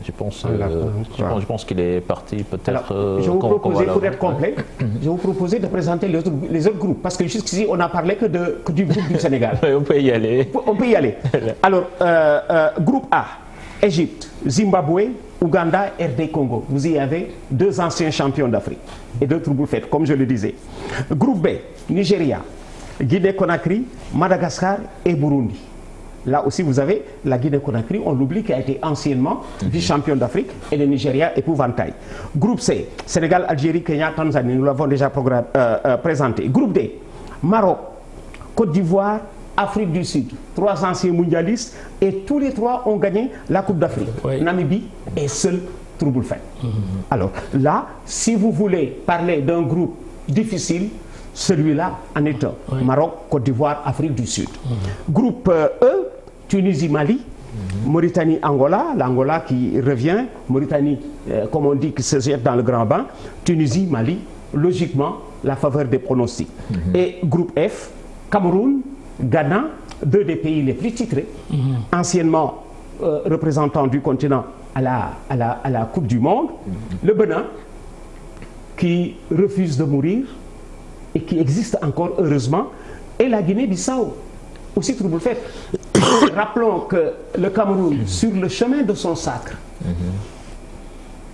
Je pense qu'il est parti peut-être. Je vous proposer, pour être complet, je vous proposer de présenter les autres groupes, parce que jusqu'ici on n'a parlé que du groupe du Sénégal. On peut y aller. On peut y aller. Alors, groupe A, Égypte, Zimbabwe, Ouganda, RD Congo. Vous y avez 2 anciens champions d'Afrique et 2 troubles faits, comme je le disais. Groupe B, Nigeria, Guinée-Conakry, Madagascar et Burundi. Là aussi, vous avez la Guinée-Conakry, on l'oublie, qui a été anciennement vice-champion d'Afrique, et le Nigeria épouvantail. Groupe C, Sénégal, Algérie, Kenya, Tanzanie, nous l'avons déjà présenté. Groupe D, Maroc, Côte d'Ivoire, Afrique du Sud. 3 anciens mondialistes, et tous les 3 ont gagné la Coupe d'Afrique. Namibie est seul trouble fait. Alors là, si vous voulez parler d'un groupe difficile, celui-là en est un. Maroc, Côte d'Ivoire, Afrique du Sud. Groupe E, Tunisie, Mali, Mauritanie, Angola, l'Angola qui revient, Mauritanie, comme on dit, qui se jette dans le grand bain, Tunisie, Mali, logiquement, la faveur des pronostics. Et groupe F, Cameroun, Ghana, 2 des pays les plus titrés, anciennement représentants du continent à la Coupe du Monde, le Bénin, qui refuse de mourir, et qui existe encore heureusement, et la Guinée-Bissau, aussi trouble fait. Rappelons que le Cameroun, sur le chemin de son sacre,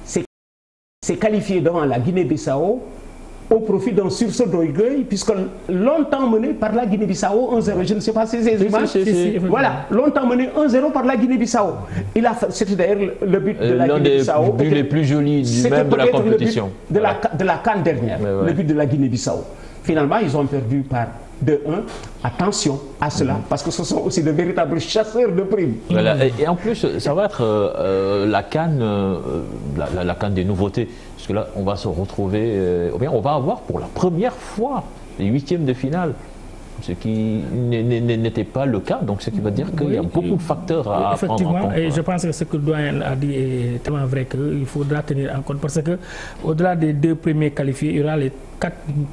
s'est qualifié devant la Guinée-Bissau au profit d'un sursaut d'orgueil, puisque longtemps mené par la Guinée-Bissau 1-0, je ne sais pas si c'est images. Voilà, longtemps mené 1-0 par la Guinée-Bissau. C'était d'ailleurs le but de la Guinée-Bissau. L'un des buts les plus jolis même de la compétition. De la CAN dernière, le but de la Guinée-Bissau. Finalement, ils ont perdu par 2-1. Attention à cela, parce que ce sont aussi de véritables chasseurs de primes. Voilà. Et en plus, ça va être la CAN, la CAN des nouveautés. Parce que là, on va se retrouver, on va avoir pour la première fois les 8e de finale ce qui n'était pas le cas. Donc, ce qui veut dire qu'il y a beaucoup de facteurs à prendre en compte. Et je pense que ce que le doyen a dit est tellement vrai qu'il faudra tenir en compte. Parce qu'au-delà des 2 premiers qualifiés, il y aura les 4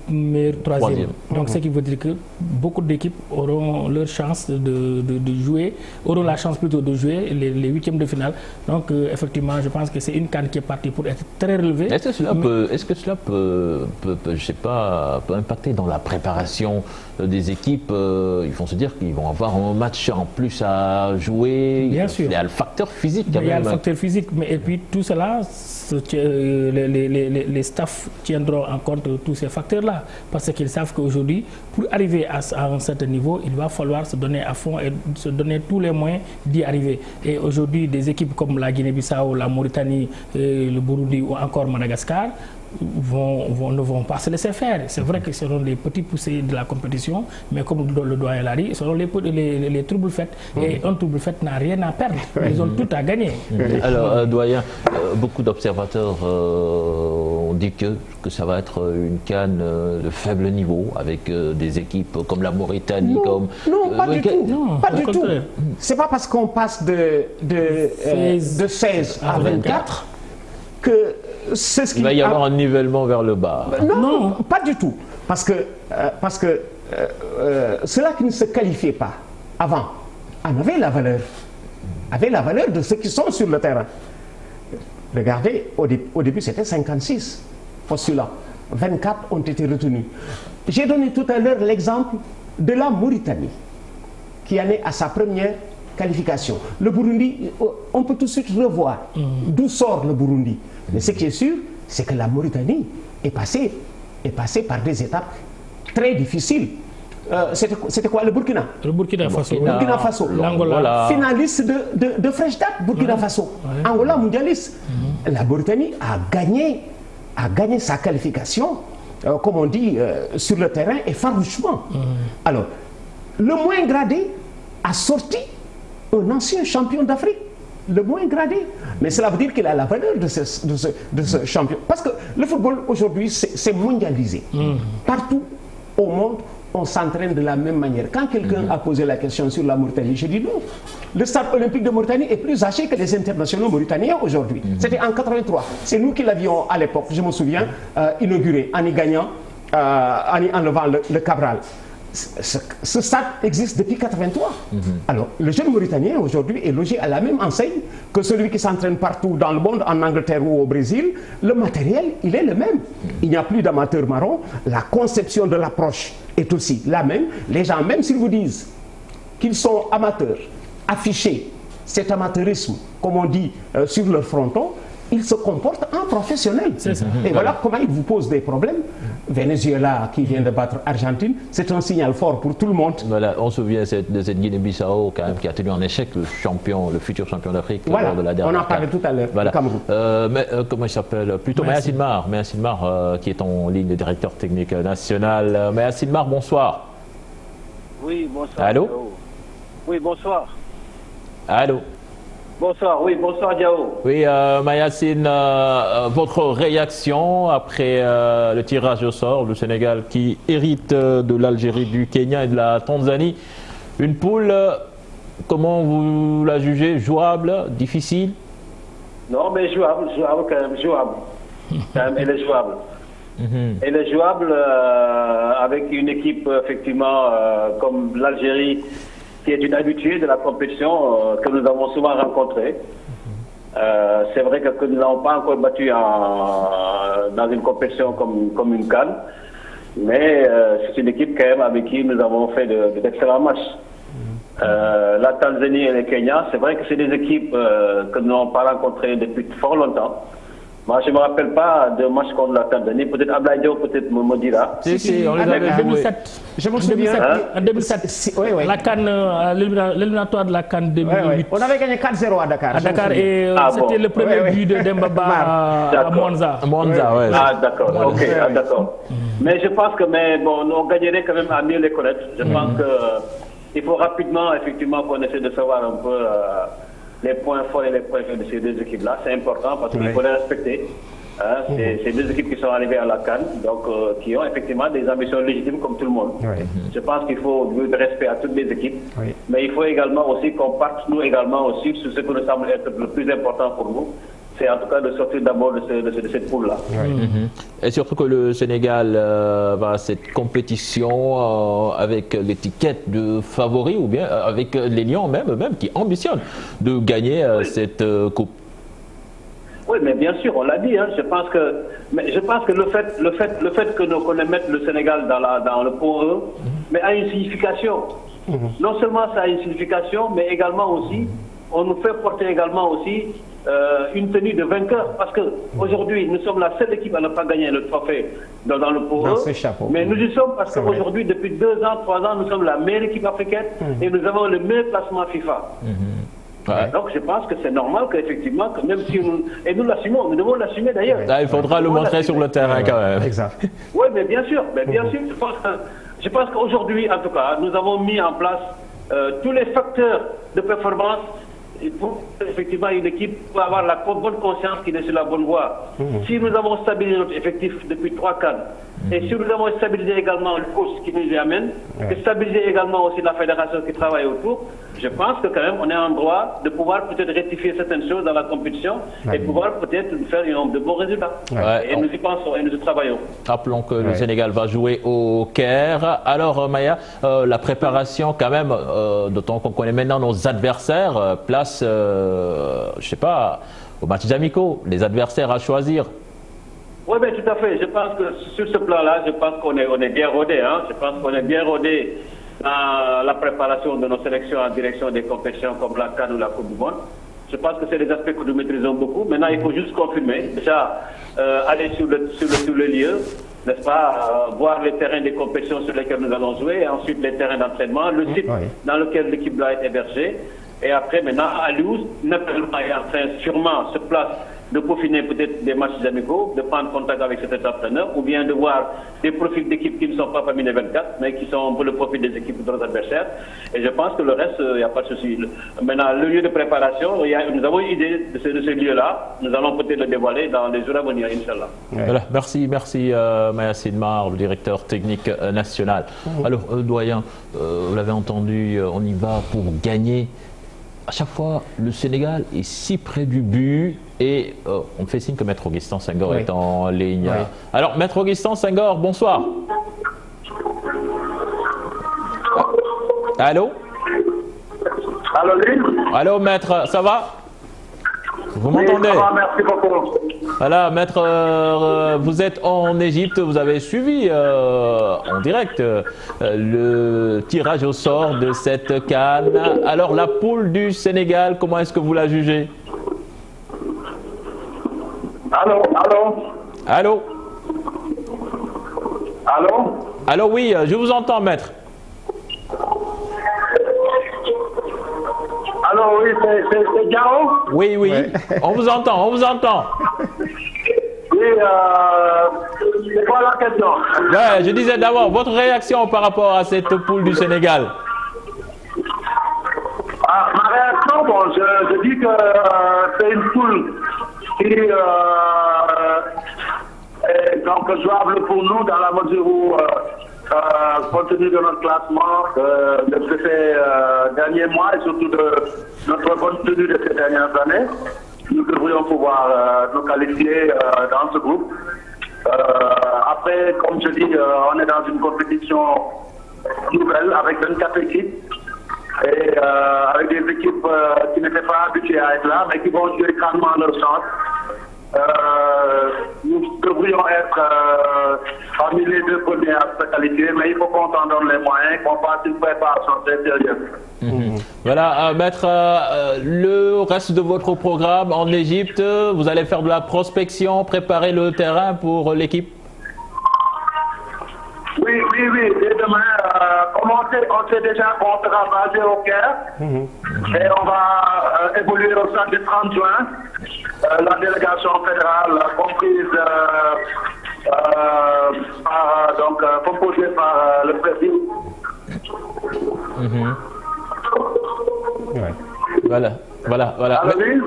meilleurs troisièmes. Donc, ce qui veut dire que beaucoup d'équipes auront leur chance de jouer, auront la chance plutôt de jouer les 8e de finale. Donc, effectivement, je pense que c'est une CAN qui est partie pour être très relevée. Est-ce que cela peut, je sais pas, peut impacter dans la préparation des équipes? Ils vont se dire qu'ils vont avoir un match en plus à jouer. Bien sûr. Il y a le facteur physique quand même. Il y a le facteur physique, mais et puis tout cela, les staffs tiendront en compte tous ces facteurs-là, parce qu'ils savent qu'aujourd'hui, pour arriver à un certain niveau, il va falloir se donner à fond et se donner tous les moyens d'y arriver. Et aujourd'hui, des équipes comme la Guinée-Bissau, la Mauritanie, le Burundi ou encore Madagascar ne vont pas se laisser faire. C'est vrai que ce seront les petits poussés de la compétition, mais comme le doyen l'a dit, ce seront les troubles faits. Et un trouble fait n'a rien à perdre. Ils ont tout à gagner. Alors, doyen, beaucoup d'observateurs ont dit que ça va être une CAN de faible niveau, avec des équipes comme la Mauritanie. Non, pas du tout. Non, pas du tout. C'est pas parce qu'on passe de 16 à 24 que c'est ce qui... Il va y avoir un nivellement vers le bas. Non, pas du tout. Parce que ceux-là qui ne se qualifiaient pas avant en avaient la valeur de ceux qui sont sur le terrain. Regardez, au début c'était 56 postulants. 24 ont été retenus. J'ai donné tout à l'heure l'exemple de la Mauritanie, qui en est à sa première qualification. Le Burundi, on peut tout de suite revoir d'où sort le Burundi. Mais ce qui est sûr, c'est que la Mauritanie est passée par des étapes très difficiles. C'était quoi, le Burkina? Le Burkina Faso. Burkina Faso. L'Angola. Finaliste de fraîche date, Burkina Faso. Angola mondialiste. La Mauritanie a gagné sa qualification, comme on dit, sur le terrain et farouchement. Alors, le moins gradé a sorti un ancien champion d'Afrique. Le moins gradé. Mais cela veut dire qu'il a la valeur de ce champion. Parce que le football aujourd'hui, c'est mondialisé. Partout au monde, on s'entraîne de la même manière. Quand quelqu'un a posé la question sur la Mauritanie, je dis non. Le stade olympique de Mauritanie est plus âgé que les internationaux mauritaniens aujourd'hui. C'était en 83. C'est nous qui l'avions à l'époque, je me souviens, inauguré en y gagnant, en y enlevant le Cabral. Ce stade existe depuis 83. Alors, le jeune Mauritanien aujourd'hui est logé à la même enseigne que celui qui s'entraîne partout dans le monde, en Angleterre ou au Brésil. Le matériel, il est le même. Il n'y a plus d'amateurs marrons. La conception de l'approche est aussi la même. Les gens, même s'ils vous disent qu'ils sont amateurs, affichés cet amateurisme, comme on dit, sur leur fronton, ils se comportent en professionnels. Et voilà comment ils vous posent des problèmes. Venezuela qui vient de battre Argentine, c'est un signal fort pour tout le monde. Voilà, on se souvient de cette Guinée-Bissau quand même qui a tenu en échec le futur champion d'Afrique lors de la dernière. On en parlait tout à l'heure, voilà. le Cameroun. Comment il s'appelle? Plutôt Maya Silmar, qui est en ligne de directeur technique national. Maya Silmar, bonsoir. Oui, bonsoir. Allô? Oui, bonsoir. Allô? Bonsoir, oui, bonsoir Diao. Oui, Mayacine, votre réaction après le tirage au sort du Sénégal qui hérite de l'Algérie, du Kenya et de la Tanzanie. Une poule, comment vous la jugez? Jouable? Difficile? Non, mais jouable quand même, jouable. Quand même, elle est jouable. Elle est jouable avec une équipe, effectivement, comme l'Algérie, qui est une habituée de la compétition que nous avons souvent rencontrée. C'est vrai que nous n'avons pas encore battu dans une compétition comme une CAN, mais c'est une équipe quand même avec qui nous avons fait d'excellents matchs. La Tanzanie et le Kenya, c'est vrai que c'est des équipes que nous n'avons pas rencontrées depuis fort longtemps. Moi, je ne me rappelle pas de match contre la Tanzanie. Peut-être Ablaïdio, peut-être me dira. Si, on les avait en 2007. Je me souviens. En 2007. La CAN, l'éliminatoire de la CAN 2008. On avait gagné 4-0 à Dakar. À Dakar, et c'était le premier but de Dembaba à Monza. Monza, ouais. Ah, d'accord. Ok, d'accord. Mais je pense que, on gagnerait quand même à mieux les connaître. Je pense qu'il faut rapidement, effectivement, qu'on essaie de savoir un peu les points forts et les points faibles de ces deux équipes-là. C'est important parce qu'il faut les respecter. C'est deux équipes qui sont arrivées à la CAN, donc qui ont effectivement des ambitions légitimes comme tout le monde. Je pense qu'il faut du respect à toutes les équipes, mais il faut également aussi qu'on parte nous également aussi sur ce que nous semble être le plus important pour nous. C'est en tout cas de sortir d'abord de cette poule-là. Et surtout que le Sénégal va à cette compétition avec l'étiquette de favori ou bien avec les Lions même qui ambitionnent de gagner cette coupe. Oui, mais bien sûr, on l'a dit. Hein, je pense que le fait que qu'on mette le Sénégal dans le pot E, mais a une signification. Non seulement ça a une signification, mais également aussi, on nous fait porter également aussi une tenue de vainqueur, parce que aujourd'hui nous sommes la seule équipe à ne pas gagner le trophée dans le pot E, mais nous y sommes parce qu'aujourd'hui, depuis 2 ans, 3 ans, nous sommes la meilleure équipe africaine et nous avons le meilleur classement FIFA. Donc je pense que c'est normal qu'effectivement, même si nous l'assumons, nous devons l'assumer d'ailleurs. Il faudra le montrer sur le terrain quand même. Exact. Oui, mais bien sûr, je pense qu'aujourd'hui, en tout cas, nous avons mis en place tous les facteurs de performance pour effectivement une équipe pour avoir la bonne conscience qu'il est sur la bonne voie. Si nous avons stabilisé notre effectif depuis 3 cadres, et si nous avons stabilisé également le coach qui nous y amène, et stabilisé également aussi la fédération qui travaille autour, je pense que quand même on est en droit de pouvoir peut-être rectifier certaines choses dans la compétition et pouvoir peut-être faire de bons résultats. Et nous y pensons et nous y travaillons. Rappelons que le Sénégal va jouer au Caire. Alors Maya, la préparation quand même, d'autant qu'on connaît maintenant nos adversaires, place, je sais pas, aux matchs amicaux, les adversaires à choisir. Oui, mais tout à fait. Je pense que sur ce plan-là, je pense qu'on est bien rodé. Hein. Je pense qu'on est bien rodé dans la préparation de nos sélections en direction des compétitions comme la CAN ou la Coupe du Monde. Je pense que c'est des aspects que nous maîtrisons beaucoup. Maintenant, il faut juste confirmer. Déjà, aller sur le lieu, n'est-ce pas, voir les terrains des compétitions sur lesquels nous allons jouer, et ensuite les terrains d'entraînement, le site dans lequel l'équipe doit être hébergée. Et après, maintenant, à Luz, naturellement, est en train sûrement se place de peaufiner peut-être des matchs amicaux, de prendre contact avec cet entraîneur, ou bien de voir des profils d'équipes qui ne sont pas parmi les 24, mais qui sont pour le profil des équipes de nos adversaires. Et je pense que le reste, il n'y a pas de souci. Maintenant, le lieu de préparation, nous avons une idée de ce lieu-là. Nous allons peut-être le dévoiler dans les jours à venir, Inch'Allah. Voilà, merci Maya Sidmar, le directeur technique national. Alors, doyen, vous l'avez entendu, on y va pour gagner. À chaque fois, le Sénégal est si près du but et on me fait signe que Maître Augustin Senghor est en ligne. Alors, Maître Augustin Senghor, bonsoir. Allô? Allô, Maître, ça va? Vous m'entendez? Ça va, merci beaucoup. Voilà, Maître, vous êtes en Égypte, vous avez suivi en direct le tirage au sort de cette CAN. Alors, la poule du Sénégal, comment est-ce que vous la jugez? Allô? Allô? Allô? Allô, oui, je vous entends, Maître. Alors oui, c'est Garo? Oui, on vous entend, Oui, c'est quoi la question? Je disais d'abord, votre réaction par rapport à cette poule du Sénégal? Ma réaction, bon, je dis que c'est une poule qui est donc jouable pour nous dans la mesure où compte tenu de notre classement de ces derniers mois et surtout de notre bonne tenue de ces dernières années, nous devrions pouvoir nous qualifier dans ce groupe. Après, comme je dis, on est dans une compétition nouvelle avec 24 équipes et avec des équipes qui n'étaient pas habituées à être là, mais qui vont jouer calmement leur chance. Nous devrions être parmi les 2 premiers à se qualifier, mais il faut qu'on s'en donne les moyens, qu'on fasse une préparation très sérieuse. Voilà, Maître, le reste de votre programme en Égypte, vous allez faire de la prospection, préparer le terrain pour l'équipe? Oui. Dès demain, comme on sait déjà qu'on sera basé au Caire et on va évoluer au stade du 30 juin. La délégation fédérale comprise composée par le président. Voilà. Voilà.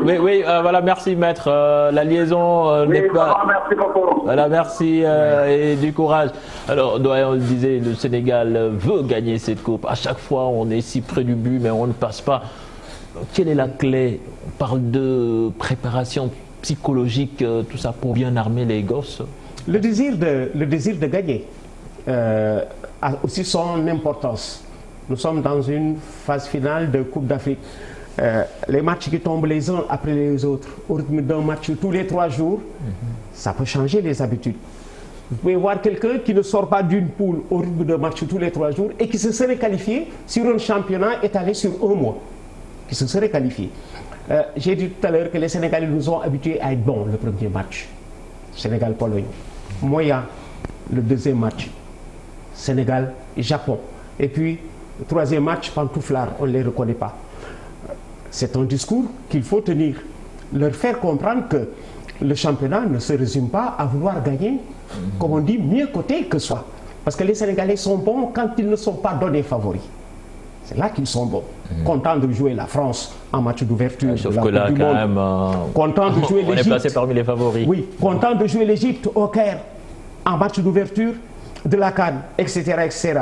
Oui, voilà, merci maître. La liaison n'est pas... Merci beaucoup. Voilà, merci et du courage. Alors, doyen, on le disait, le Sénégal veut gagner cette coupe. À chaque fois, on est si près du but, mais on ne passe pas. Quelle est la clé? On parle de préparation psychologique, tout ça, pour bien armer les gosses. Le désir de gagner a aussi son importance. Nous sommes dans une phase finale de Coupe d'Afrique. Les matchs qui tombent les uns après les autres, au rythme d'un match tous les 3 jours, ça peut changer les habitudes. Vous pouvez voir quelqu'un qui ne sort pas d'une poule au rythme d'un match tous les 3 jours et qui se serait qualifié sur un championnat étalé sur 1 mois. Qui se serait qualifié. J'ai dit tout à l'heure que les Sénégalais nous ont habitués à être bons le premier match. Sénégal-Pologne. Moyen, le deuxième match. Sénégal-Japon. Et puis, le troisième match, pantouflard, on ne les reconnaît pas. C'est un discours qu'il faut tenir. Leur faire comprendre que le championnat ne se résume pas à vouloir gagner, comme on dit, mieux coté que soi. Parce que les Sénégalais sont bons quand ils ne sont pas donnés favoris. C'est là qu'ils sont bons. Contents de jouer la France en match d'ouverture. Sauf que là, quand même, content de jouer on est placé parmi les favoris. Oui, content de jouer l'Égypte au Caire en match d'ouverture de la CAN, etc. etc.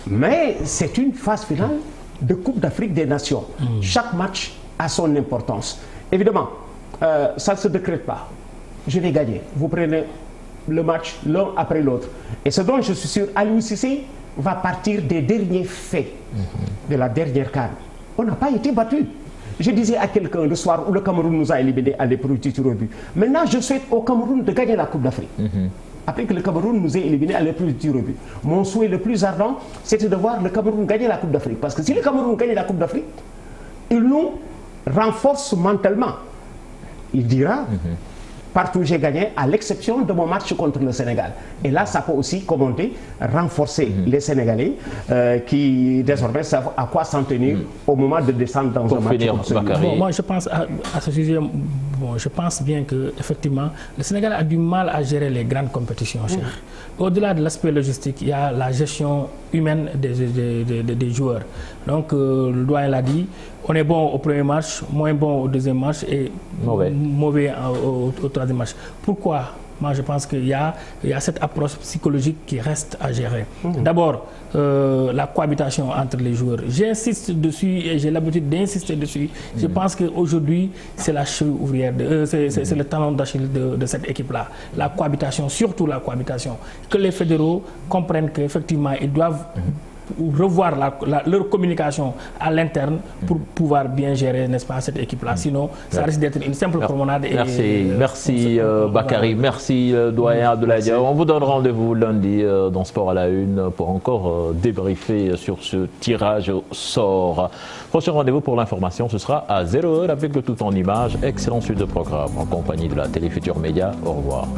Mais c'est une phase finale de Coupe d'Afrique des Nations. Chaque match a son importance. Évidemment, ça ne se décrète pas. Je vais gagner. Vous prenez le match l'un après l'autre. Et ce dont je suis sûr, Aliou Cissé va partir des derniers faits de la dernière CAN. On n'a pas été battu. Je disais à quelqu'un le soir où le Cameroun nous a éliminés à l'épreuve du tir au but. Maintenant, je souhaite au Cameroun de gagner la Coupe d'Afrique. Après que le Cameroun nous ait éliminés à l'épreuve du tir au but. Mon souhait le plus ardent, c'était de voir le Cameroun gagner la Coupe d'Afrique. Parce que si le Cameroun gagne la Coupe d'Afrique, il nous renforce mentalement. Il dira... Partout j'ai gagné, à l'exception de mon match contre le Sénégal. Et là, ça peut aussi, comme on dit, renforcer les Sénégalais qui désormais savent à quoi s'en tenir au moment de descendre dans un match comme celui-là. Bon, moi, je pense à ce sujet, je pense bien que effectivement, le Sénégal a du mal à gérer les grandes compétitions. Au-delà de l'aspect logistique, il y a la gestion humaine des joueurs. Donc, le doyen l'a dit, on est bon au premier match, moins bon au deuxième match et mauvais au troisième match. Pourquoi? Moi, je pense qu'il y a cette approche psychologique qui reste à gérer. D'abord, la cohabitation entre les joueurs. J'insiste dessus et j'ai l'habitude d'insister dessus. Je pense qu'aujourd'hui, c'est la cheville ouvrière, c'est le talon d'Achille de cette équipe-là. La cohabitation, surtout la cohabitation. Que les fédéraux comprennent qu'effectivement, ils doivent revoir leur communication à l'interne pour pouvoir bien gérer, n'est-ce pas, cette équipe-là. Sinon, ça risque d'être une simple promenade. Merci Bakary, merci doyen Abdoulaye Diaw. On vous donne rendez-vous lundi dans Sport à la Une pour encore débriefer sur ce tirage au sort. Prochain rendez-vous pour l'information, ce sera à 0h avec le tout en images. Excellent suite de programme en compagnie de la Télé Futurs Médias. Au revoir.